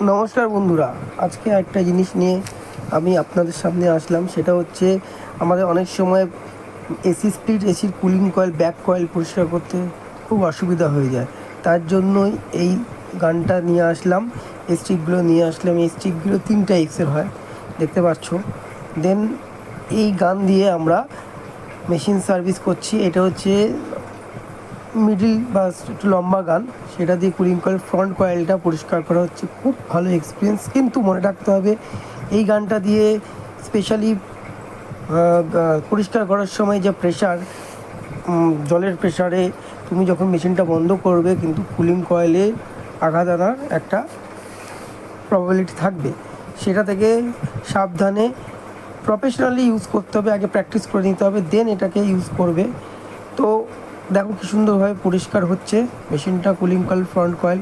নমস্কার বন্ধুরা, আজকে একটা জিনিস নিয়ে আমি আপনাদের সামনে আসলাম। সেটা হচ্ছে আমাদের অনেক সময় এসি স্প্লিট, এসির কুলিং কয়েল, ব্যাক কয়েল পরিষ্কার করতে খুব অসুবিধা হয়ে যায়। তার জন্যই এই গানটা নিয়ে আসলাম, এই স্টিকগুলো নিয়ে আসলাম। এই স্টিকগুলো 3 টাইপসের হয়, দেখতে পাচ্ছ। দেন এই গান দিয়ে আমরা মেশিন সার্ভিস করছি। এটা হচ্ছে মিডিল বা একটু লম্বা গান, সেটা দিয়ে কুলিং কয়েল ফ্রন্ট কয়েলটা পরিষ্কার করা হচ্ছে। খুব ভালো এক্সপিরিয়েন্স, কিন্তু মনে রাখতে হবে এই গানটা দিয়ে স্পেশালি পরিষ্কার করার সময় যে প্রেশার, জলের প্রেশারে তুমি যখন মেশিনটা বন্ধ করবে, কিন্তু কুলিং কয়েলে আঘাত আনার একটা প্রবাবিলিটি থাকবে। সেটা থেকে সাবধানে প্রফেশনালি ইউজ করতে হবে, আগে প্র্যাকটিস করে নিতে হবে, দেন এটাকে ইউজ করবে। তো দেখো কি সুন্দরভাবে পরিষ্কার হচ্ছে মেশিনটা, কুলিং কয়েল, ফ্রন্ট কয়েল।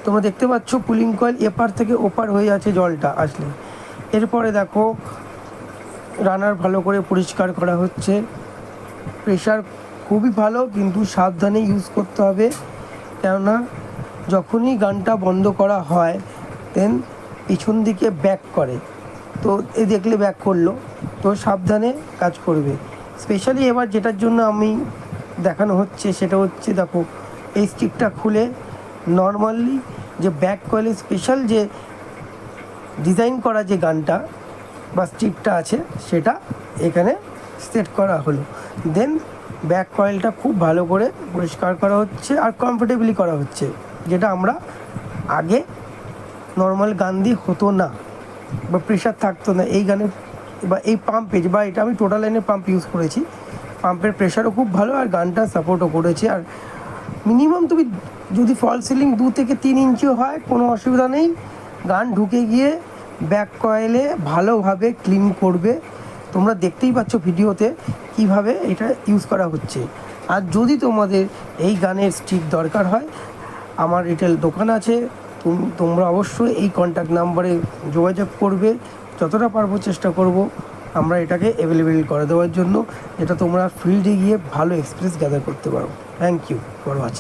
তোমরা দেখতে পাচ্ছ কুলিং কয়েল এপার থেকে ওপার হয়ে যাচ্ছে জলটা আসলে। এরপরে দেখো রানার ভালো করে পরিষ্কার করা হচ্ছে। প্রেশার খুবই ভালো, কিন্তু সাবধানে ইউজ করতে হবে, কেননা যখনই গানটা বন্ধ করা হয় দেন পিছন দিকে ব্যাক করে। তো এই দেখলে ব্যাক করলো, তো সাবধানে কাজ করবে। স্পেশালি এবার যেটার জন্য আমি দেখানো হচ্ছে সেটা হচ্ছে, দেখো এই স্টিকটা খুলে নর্মালি যে ব্যাক কয়েলে স্পেশাল যে ডিজাইন করা যে গানটা বা স্টিকটা আছে সেটা এখানে সেট করা হলো। দেন ব্যাক কয়েলটা খুব ভালো করে পরিষ্কার করা হচ্ছে আর কমফোর্টেবলি করা হচ্ছে, যেটা আমরা আগে নর্মাল গান দিয়ে হতো না, বা প্রেশার থাকতো না এই গানের বা এই পাম্পে। বা এটা আমি টোটাল লাইনের পাম্প ইউজ করেছি, পাম্পের প্রেশারও খুব ভালো আর গানটা সাপোর্টও করেছে। আর মিনিমাম তুমি যদি ফল সিলিং 2 থেকে 3 ইঞ্চিও হয় কোনো অসুবিধা নেই, গান ঢুকে গিয়ে ব্যাক কয়েলে ভালোভাবে ক্লিন করবে। তোমরা দেখতেই পাচ্ছ ভিডিওতে কিভাবে এটা ইউজ করা হচ্ছে। আর যদি তোমাদের এই গানের স্টিক দরকার হয়, আমার রিটেল দোকান আছে, তোমরা অবশ্যই এই কন্ট্যাক্ট নাম্বারে যোগাযোগ করবে। যতটা পারবো চেষ্টা করব আমরা এটাকে অ্যাভেলেবেল করে দেওয়ার জন্য, যেটা তোমরা ফিল্ডে গিয়ে ভালো এক্সপিরিয়েন্স গ্যাদার করতে পারো। Thank you for watching.